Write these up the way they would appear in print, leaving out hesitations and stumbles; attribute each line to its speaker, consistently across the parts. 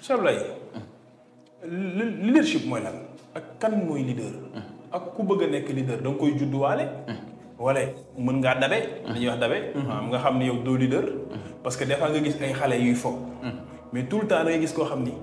Speaker 1: Sablay leadership mooy lan ak kan mooy leader. ak ku bëgg a nekk leader da nga koy judduwaale. wala mën ngaa dabe. li ñuy wax dabe. nga xam ne yow doo leader. parce que des fois nga gis ay xale yuy fo. mais tout le temps da ngay gis koo xam ni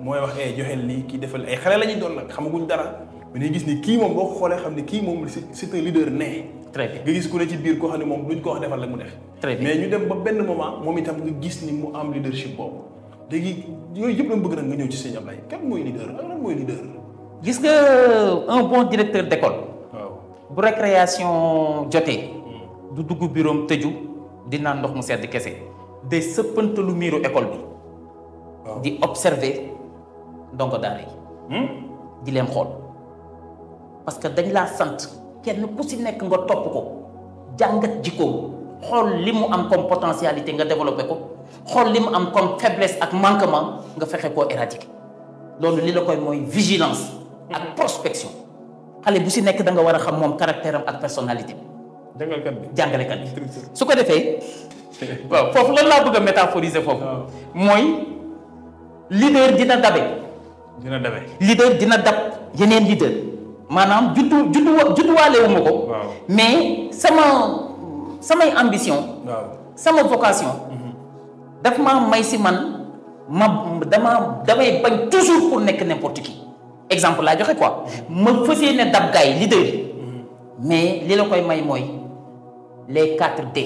Speaker 1: mooy wax joxeel lii kii defal ay xale la ñuy doon nag xamaguñ dara mais dañuy gis ni kii moom boo ko xoolee xam ni kii moom c'est un leader né.
Speaker 2: très bien
Speaker 1: nga gis ku ne ci biir koo xam ne moom duñ ko wax defal la mu def.
Speaker 2: très bien
Speaker 1: mais ñu dem ba benn moment moom itam nga gis ni mu am leadership boobu léegi yooyu yëpp dama bëgg nag nga ñëw ci sëñ Ablaye kan mooy leader ak lan mooy leader.
Speaker 2: gis nga un bon directeur d'école.
Speaker 1: waaw
Speaker 2: bu récréation jotee. du dugg bureau tëju di naan ndox mu sedd kese. day sëppantalu miiru école bi. di observer ndongo daara yi. di leen xool parce que dañ laa sant kenn ku si nekk nga topp ko jàngat jikkoom xool li mu am comme potentialité nga développé ko xool li mu am comme faiblesse ak manquement nga fexe koo éradiquer loolu li la koy mooy vigilance ak prospection xale bu si nekk da nga war a xam moom caractère am ak personnalité bi. jàngalekat bi su ko defee waaw foofu lan laa bëgg a métaphoriser foofu. mooy leader dina dabe. leader dina dab yeneen leader maanaam judduwaale wu ma ko. mais samay ambition. sama vocation. daf maa may si man damay bañ toujours pour nekk n'importe qui exemple laa joxe quoi ma fas yéene dab gars yi leader yi. mais li la koy may mooy les 4D.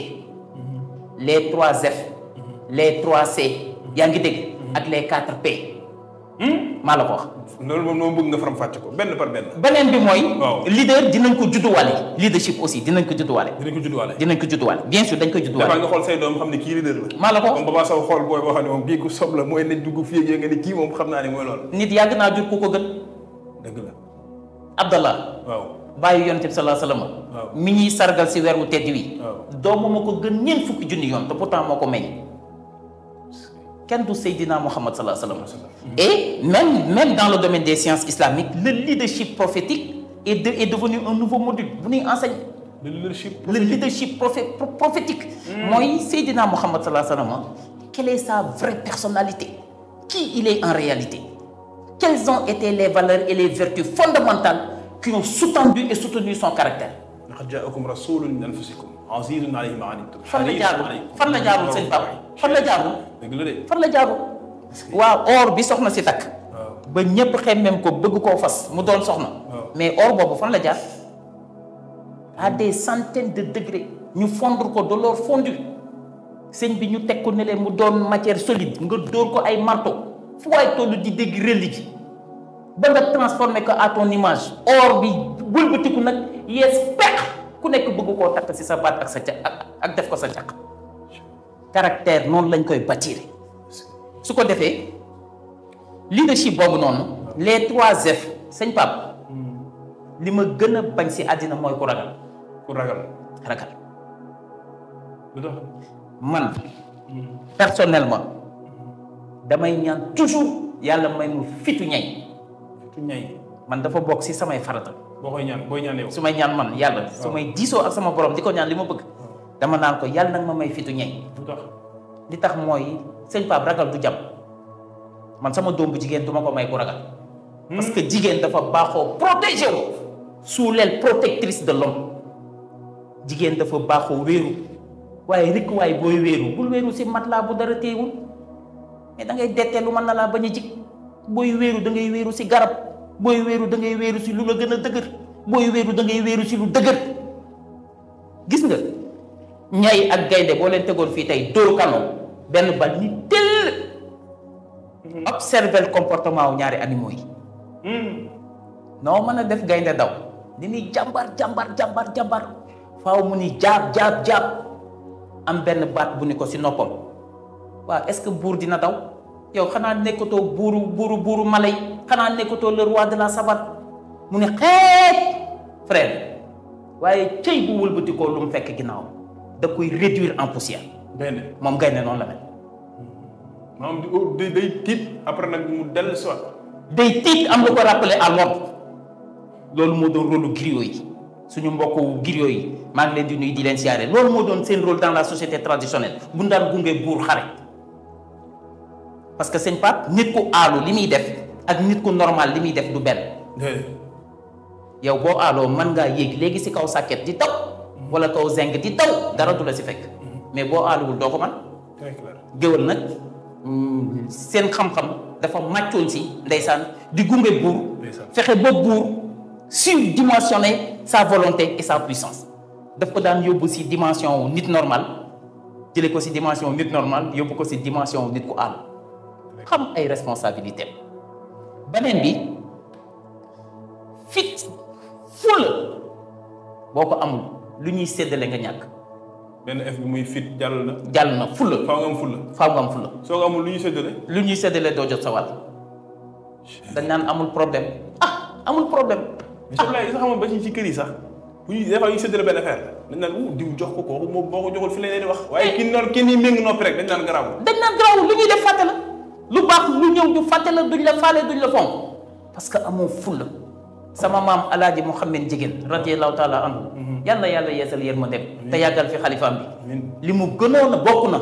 Speaker 2: les 3F. les 3C. yaa ngi dégg ak les 4P. maa la ko wax.
Speaker 1: loolu moom moo bëgg nga faram fàcce ko benn par benn.
Speaker 2: beneen bi mooy. leader dinañ ko judduwaale. leadership aussi dinañ ko judduwaale. dinañ ko judduwaale bien sûr dañ ko judduwaale.
Speaker 1: dafa nga xool say doom xam ne kii leader la.
Speaker 2: maa la ko
Speaker 1: comme Papa Sow xool booy boo xam ne moom bii ku sob la mooy nañ dugg fii ak nga ne kii moom xam naa ne mooy loolu.
Speaker 2: nit yàgg naa jur ku ko gën.
Speaker 1: dëgg la.
Speaker 2: Abdallah.
Speaker 1: waaw
Speaker 2: bàyyi yonent bi sallallahu alayhi wasallam.
Speaker 1: waaw
Speaker 2: mi ñuy sargal si weer wu tedd wi.
Speaker 1: waaw
Speaker 2: doomu ma ko gën ñeent fukki junni yoon te pourtant moo ko meññ. kenn du Seydina Muhammad sallallahu alayhi wa sallam. Et même dans le domaine des sciences islamiques, le leadership prophétique est devenu un nouveau module bu ñuy enseigner. Le leadership prophétique. mooy Seydina Muhammad sallallahu alayhi wa sallam. Quelle est sa vraie personnalité? Qui il est en réalité? Quelles ont été les valeurs et les vertus fondamentales qui ont sous-tendu et soutenu son caractère?
Speaker 1: laqad jaakum rasulun min anfusikum azizun alayhi ma anittum.
Speaker 2: fan la jaarul seen papa fan la jaarul.
Speaker 1: dëgg la de.
Speaker 2: fan la jaarul. waaw or bi soxna si takk. ba ñëpp xemmem ko bëgg koo fas mu doon soxna. mais or boobu fan la jaar. à des centaines de degrés. ñu fondre ko de l'or fondu. sëñ bi ñu teg ko ne leen mu doon matière solide nga dóor ko ay marteau fu waay tollu di dégg religion ba nga transformé ko à ton image. or bi wëlbatiku nag yees peq ku nekk bëgg koo takk si sa baat ak sa ak def ko sa caq. caractère noonu lañ koy bâtir su ko defee leadership boobu noonu les 3F sëñ Pape li ma gën a bañ si àddina mooy ku ragal. ragal. man personnellement damay ñaan toujours yàlla may mu fitu ñay. man dafa bokk si samay farata.
Speaker 1: booy ñaan yow.
Speaker 2: su may ñaan man yàlla. su may diisoo ak sama borom di ko ñaan li ma bëgg. dama naan ko yàlla nag ma may fitu ñay. li tax mooy sëñ Pape ragal du jam man sama doom bu jigéen du ma ko may ku ragal. parce que jigéen dafa baaxoo protéger wu sous l'aile protectrice de l'homme. jigéen dafa baaxoo wéeru waaye rek waaye booy wéeru bul wéeru si matelas bu dara téewul mais da ngay detteelu mën na laa bañ a jig booy wéeru da ngay wéeru si garab booy wéeru da ngay wéeru si lu la gën a dëgër booy wéeru da ngay wéeru si lu dëgër. gis nga ñay ak gaynde boo leen tegoon fii tey dóor kano benn bal ni tëll. observer le comportement wu ñaari animaux yi. noo mën a def gaynde daw di muy jàmbar faaw mu ni jaab am benn baat bu ni ko si noppam waaw est-ce que buur dina daw yow xanaa nekkatoo buuru mala yi xanaa nekkatoo le roi de la savane mu ne xeet frère waaye cëy bu wëlbatikoo lu mu fekk ginnaaw da koy réduire en poussière. moom gaynde noonu la mel.
Speaker 1: maanaam day tiit après nag mu dellu si waat.
Speaker 2: day tiit am lu ko rappeler à l'ordre loolu moo doon rôle griot yi suñu mbokku griot yi maa ngi leen di nuyu di leen siyaare loolu moo doon seen rôle dans la société traditionnelle bu ñu daan gunge buur xare parce que sëñ Pape nit ku aalu li muy def ak nit ku normal li muy def du benn. yow boo aaloo mën ngaa yéeg léegi si kaw sàkket di taw wala kaw zeng di taw dara du la si fekk mais boo aaluwul doo ko man géwël nag seen xam-xam dafa màccoon si ndeysaan di gunge buur fexe ba buur surdimensionner sa volonté et sa puissance daf ko daan yóbbu si dimension wu nit normal jële ko si dimension nit normal yóbbu ko si dimension wu nit ku aalu xam ay responsabilité beneen bi fit fulla boo ko amul lu ñuy séddale nga ñàkk.
Speaker 1: benn F bi muy fit jàll na.
Speaker 2: jàll na fulla.
Speaker 1: faaw nga am fulla.
Speaker 2: faaw nga am fulla.
Speaker 1: soo ko amul lu ñuy séddale.
Speaker 2: lu ñuy séddale doo jot sa wàll. dañ naan amul problème amul problème.
Speaker 1: mais soxna yi sax xamoon ba ci kër yi sax bu ñuy des fois ñu séddale benn affaire dañ naan diw jox ko kooku moom boo ko joxul fi leen di wax. waaye kii noonu kenn yi méng noppi rek dañ naan garaaw.
Speaker 2: lu ñuy def fàtte la lu baax lu ñëw du fàtte la duñ la faale duñ la fonk parce que amoo fulla. sama maam alaaji Mouhamed Jigéen radiyallahu taala anhu yal na yàlla yeesal yërmandeem te yàggal fi xalifaam bi li mu gënoon a bokk na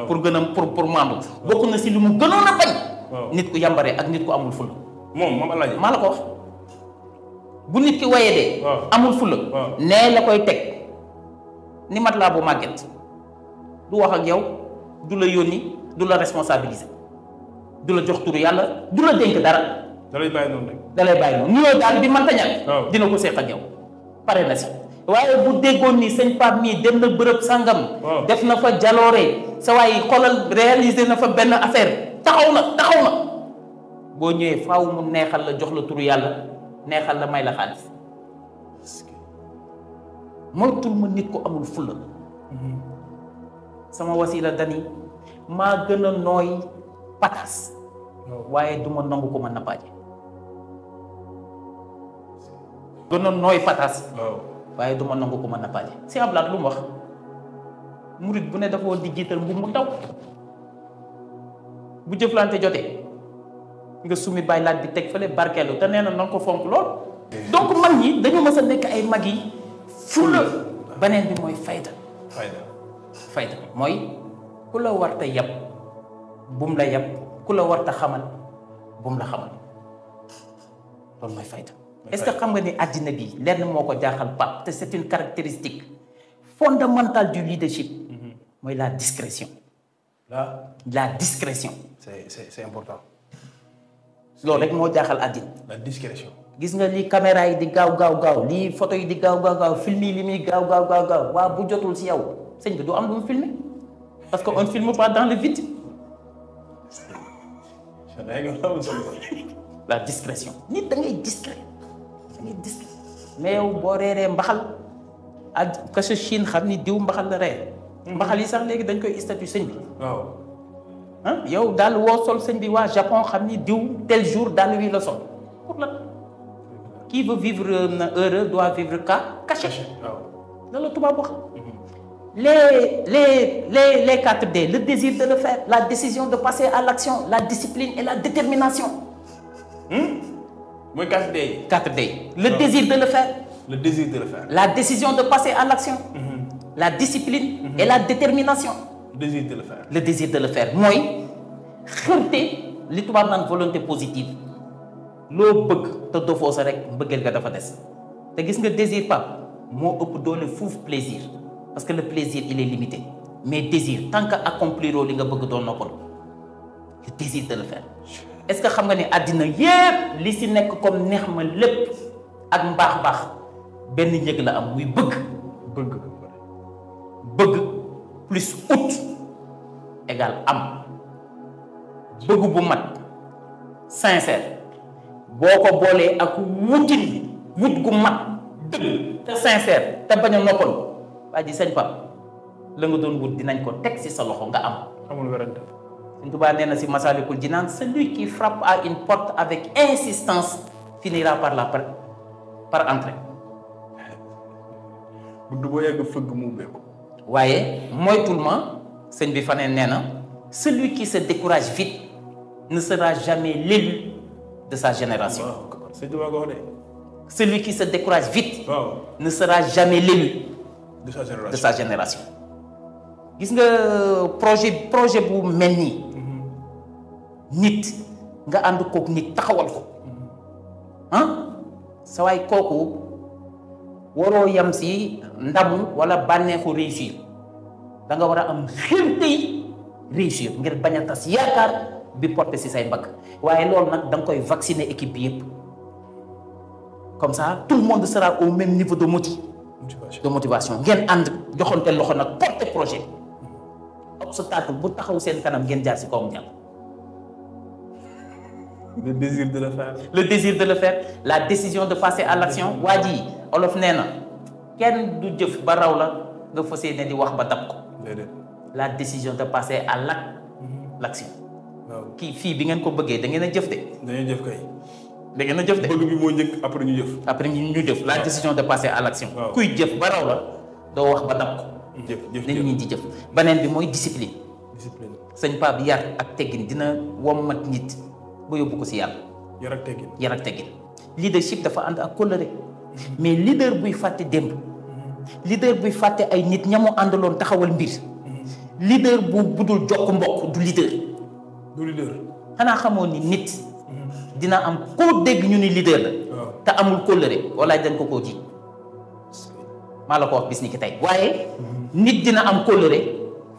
Speaker 2: pour gën a pour maandu bokk na si li mu gënoon a bañ nit ku yambare ak nit ku amul fulla
Speaker 1: moom alaaji
Speaker 2: maa la ko wax bu nit ki waye dee amul fulla nee la koy teg ni mat laa bu màgget du wax ak yow du la yónni du la responsabiliser du la jox turu yàlla du la dénk dara
Speaker 1: dalay bàyyi noonu rek.
Speaker 2: dalay bàyyi noonu nuyoo daal bi mënta ñàkk. dina ko seq ak yow pare na si. waaye bu déggoon ni sëñ Pape mii dem na bërëb sangam. def na fa jaloore sa waay xoolal réaliser na fa benn affaire taxaw na boo ñëwee faaw mu neexal la jox la turu yàlla neexal la may la xaalis moytul ma nit ko amul fulla sama wasila dani maa gën a nooy patas waaye du ma nangu ko ma nappaaje gënoon nooy patas waaye du ma nangu ko ma nappaaje si ablaat lu mu wax murit bu ne dafa war di jiital mbu mu taw bu jëflante jotee nga sumi bàyyi laat bi teg fële barkeelu te nee na ko fonk lool donc mag ñi dañu mës a nekk ay mag yi fulla beneen bi mooy fayda mooy ku la warta yab bum la yab ku la warta xamal bum la xamal loolu mooy fayda est-ce que xam nga ni àddina bi lenn moo ko jaaxal Pape te c'est une caractéristique fondamentale du leadership mooy la discrétion la discrétion
Speaker 1: c'est important
Speaker 2: loolu rek moo jaaxal àddina
Speaker 1: la discrétion
Speaker 2: gis nga li caméra yi di gaaw lii photo yi di gaaw film yi li muy gaaw waaw bu jotul si yow sëñ bi du am lu mu filmer parce que on filme pas dans le vide la discrétion nit da ngay discret mais yow boo reeree mbaxal ak ka sa Chine xam ni diw mbaxal la reer mbaxal yi sax léegi dañ koy statut sëñ bi waaw yow daal woo sol sëñ bi waa Japon xam ni diw tel jour daal wi la sol pour lan qui veut vivre heureux doit vivre caché la tubaab wax les 4D le désir de le faire la décision de passer à l'action la discipline et la détermination
Speaker 1: mooy 4D
Speaker 2: 4D le désir de le faire la décision de passer à l'action la discipline et la détermination le désir de le faire mooy xërte li tubaab naan volonté positive loo bëgg te dofoo sa rek mbëggeel ga dafa des te gis nga désir Pape moo ëpp doole fuuf plaisir parce que le plaisir il est limité mais désir tant que accomplir li nga bëgg doon noppal le désir de le faire est-ce que xam nga ni àddina yépp li si nekk comme neex ma lépp ak mbaax benn njëg la am muy bëgg plus ut égal am bëgg bu mat sincère boo ko boolee ak wut gu mat dëgg te sincère te bañ a noppal waa ji sëñ Pape la nga doon wut dinañ ko teg ci sa loxo nga am
Speaker 1: amul werante
Speaker 2: Sëñ Tuubaa nee na ci Masaalikul Jinaan celui qui frappe à une porte avec insistance finira par entrer
Speaker 1: bunt boo yegg fëgg mu ubbeeku
Speaker 2: waaye moytul ma sëñ bi faneen nee na celui qui se décourage vite ne sera jamais l'élu de sa génération. Celui qui se décourage vite ne sera jamais l'élu de sa génération. Gis nga projet bu mel nii nit nga ànd kook nit taxawal ko sa waay kooku waroo yam si ndamu wala bànneexu réussir da nga war a am xirtey réussir ngir bañ a tas yaakaar bi porté si say mbagg waaye loolu nag da nga koy vacciner équipe bi yëpp comme ça tout le monde sera au même niveau de motivation ngeen ànd joxante loxo nag porté projet obstacle bu taxaw seen kanam ngeen jaar si kawam jàll.
Speaker 1: le désir de le faire.
Speaker 2: le désir de le faire la décision de passer à l'action waa ji olof nee na kenn du jëf ba raw la nga fas yéene di wax ba dab ko. la décision de passer à l'action.
Speaker 1: waaw
Speaker 2: kii fii bi ngeen ko bëggee da ngeen a jëf de.
Speaker 1: dañuy jëf kay.
Speaker 2: da ngeen a jëf de.
Speaker 1: bëgg bi moo njëkk après ñu jëf.
Speaker 2: après ñu jëf la décision de passer à l'action.
Speaker 1: waaw
Speaker 2: kuy jëf ba raw la doo wax ba dab ko.
Speaker 1: jëf
Speaker 2: nit ñi di jëf beneen bi mooy discipline.
Speaker 1: discipline.
Speaker 2: sëñ Pape yar ak teggin dina wommat nit ba yóbbu ko si yàlla.
Speaker 1: yar ak teggin.
Speaker 2: yar ak teggin leadership dafa ànd ak kóllëre mais leader buy fàtte démb leader buy fàtte ay nit ñamu àndaloon taxawal mbir leader bu budul jokk mbokk du leader.
Speaker 1: du leader.
Speaker 2: xanaa xamoon ni nit dina am koo dégg ñu ni leader la. te amul kóllëre walaay dañ ko koo ji maa la ko wax bis ni ki tey waaye nit dina am kóllëre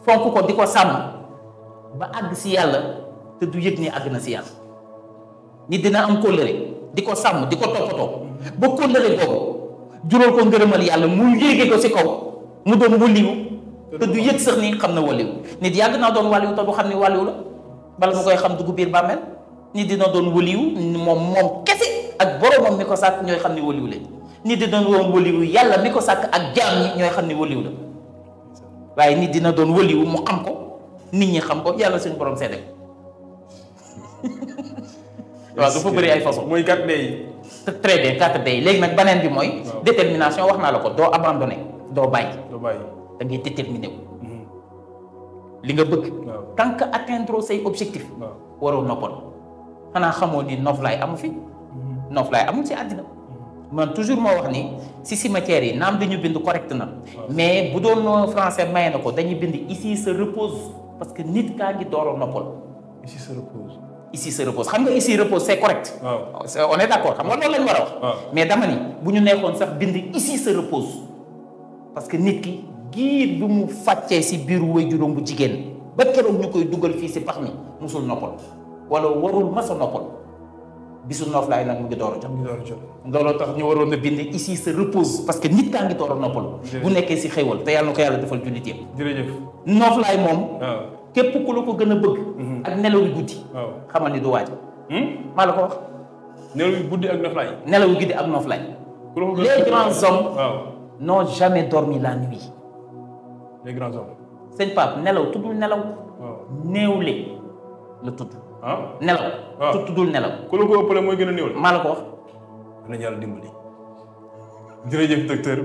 Speaker 2: fonk ko di ko sàmm ba àgg si yàlla te du yëg ni àgg na si yàlla nit dina am kóllëre di ko sàmm di ko toppatoo ba kóllëre boobu jural ko ngërëmal yàlla mu yéege ko si kaw mu doon waliwu te du yëg sax ni xam na waliwu nit yàgg naa doon waliwu te du xam ni waliwu la bala mu koy xam dugg biir bàmmeel nit dina doon waliwu moom kese ak boromam mi ko sàkk ñooy xam ni waliwu la nit dina doon waliwu yàlla mi ko sàkk ak jaam ñi ñooy xam ni waliwu la waaye nit dina doon waliwu mu xam ko nit ñi xam ko yàlla suñu borom seede ko waaw dafa bëri ay façon
Speaker 1: mooy 4D yi.
Speaker 2: très bien 4D yi léegi nag beneen bi mooy détermination wax naa la ko doo abandonné doo bàyyi da ngay déterminé wu li nga bëgg tant que atteindre say objectif waroo noppal xanaa xamoo ni noflaay amu fi noflaay amul si àddina man toujours moo wax ni si cimetière yi naam dañu bind correct na mais bu doon français maye na ko dañuy bind ici se repose parce que nit kaa ngi door a noppal
Speaker 1: ici se repose.
Speaker 2: ici se repose xam nga ici repose c'est correct.
Speaker 1: waaw
Speaker 2: on est d'accord xam nga loolu lañ war a wax. mais dama ni bu ñu nekkoon sax bind ici se repose parce que nit ki giir bi mu fàccee si biiru waajuram bu jigéen ba keroog ñu koy dugal fii si pax mi musul noppal wala warul masa noppal bisu noflaay nag mu ngi door a jot. looloo tax ñu waroon a bind ici se repose parce que nit kaa ngi door a noppal. bu nekkee si xéwal te yàlla na ko yàlla defal jullit yëpp.
Speaker 1: jërëjëf.
Speaker 2: noflaay moom. képp ku la ko gën a bëgg. ak nelaw yu guddi. xamal ni du waaj. maa la ko wax.
Speaker 1: nelaw yu guddi ak noflaay.
Speaker 2: nelaw yu guddi ak noflaay. les grands hommes. n'ont jamais dormi la nuit.
Speaker 1: les grands hommes.
Speaker 2: sëñ Pape nelaw tuddul nelaw. néewle la tudd. nelaw. tuddul nelaw.
Speaker 1: ku la ko ëppale mooy gën a néewle.
Speaker 2: maa la ko wax.
Speaker 1: nañu yàlla dimbali. jërëjëf docteur.